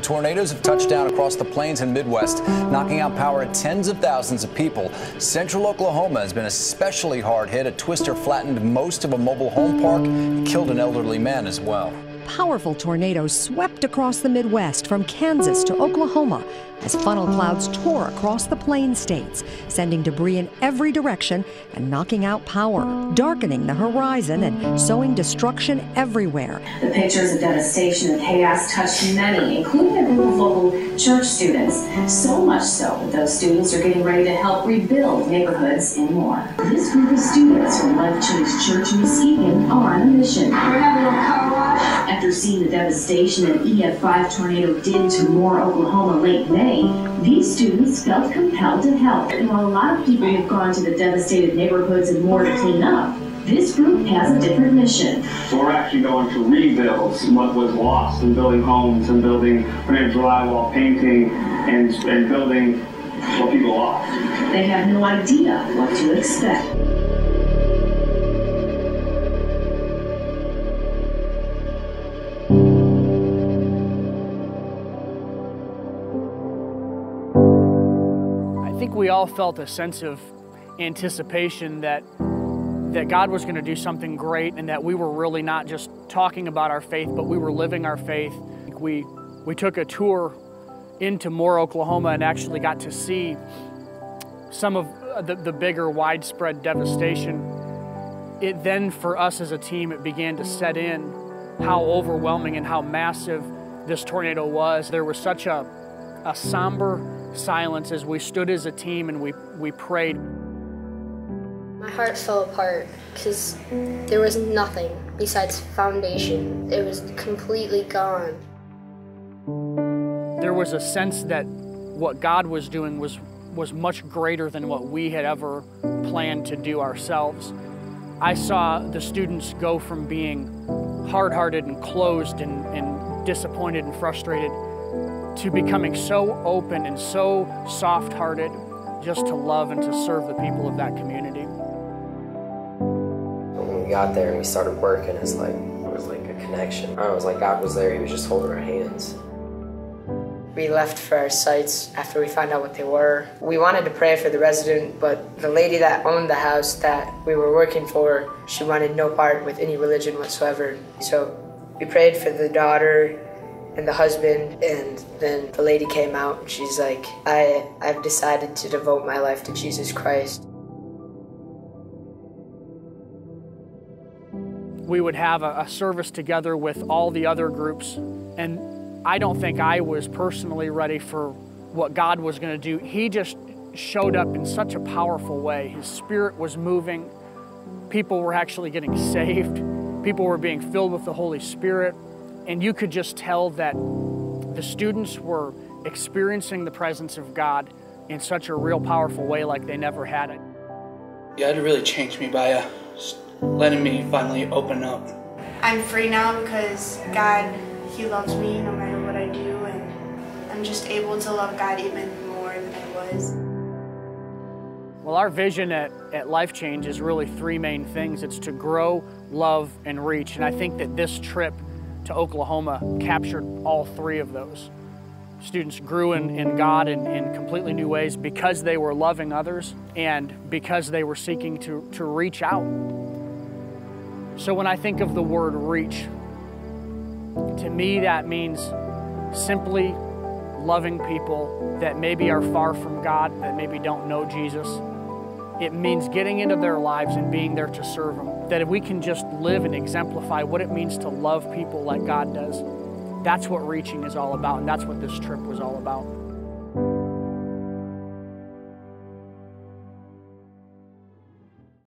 Tornadoes have touched down across the plains and Midwest, knocking out power at tens of thousands of people. Central Oklahoma has been especially hard hit. A twister flattened most of a mobile home park and killed an elderly man as well. Powerful tornadoes swept across the Midwest from Kansas to Oklahoma as funnel clouds tore across the plain states, sending debris in every direction and knocking out power, darkening the horizon and sowing destruction everywhere. The pictures of devastation and chaos touched many, including a group of local church students. So much so that those students are getting ready to help rebuild neighborhoods and more. This group of students from Life Change Church in Muskegon are on a mission. We're having a car wash. After seeing the devastation an EF5 tornado did to Moore, Oklahoma late May, these students felt compelled to help. And while a lot of people have gone to the devastated neighborhoods and Moore to clean up, this group has a different mission. So we're actually going to rebuild what was lost in building homes and building drywall, painting, and building what people lost. They have no idea what to expect. I think we all felt a sense of anticipation that God was going to do something great, and that we were really not just talking about our faith, but we were living our faith. We took a tour into Moore, Oklahoma, and actually got to see some of the bigger widespread devastation. It then, for us as a team, it began to set in how overwhelming and how massive this tornado was. There was such a somber silence as we stood as a team and we prayed. My heart fell apart because there was nothing besides foundation. It was completely gone. There was a sense that what God was doing was much greater than what we had ever planned to do ourselves. I saw the students go from being hard-hearted and closed and disappointed and frustrated to becoming so open and so soft-hearted just to love and to serve the people of that community. When we got there and we started working, it was like a connection. It was like God was there, He was just holding our hands. We left for our sites after we found out what they were. We wanted to pray for the resident, but the lady that owned the house that we were working for, she wanted no part with any religion whatsoever. So we prayed for the daughter and the husband, and then the lady came out and she's like, I've decided to devote my life to Jesus Christ. We would have a service together with all the other groups, and I don't think I was personally ready for what God was going to do. He just showed up in such a powerful way. His Spirit was moving. People were actually getting saved. People were being filled with the Holy Spirit. And you could just tell that the students were experiencing the presence of God in such a real powerful way like they never had it. God really changed me by letting me finally open up. I'm free now because God, He loves me no matter what I do, and I'm just able to love God even more than I was. Well, our vision at Life Change is really three main things. It's to grow, love, and reach. And I think that this trip to Oklahoma captured all three of those. Students grew in God in completely new ways because they were loving others and because they were seeking to reach out. So when I think of the word reach, to me that means simply loving people that maybe are far from God, that maybe don't know Jesus. It means getting into their lives and being there to serve them. That if we can just live and exemplify what it means to love people like God does, that's what reaching is all about, and that's what this trip was all about.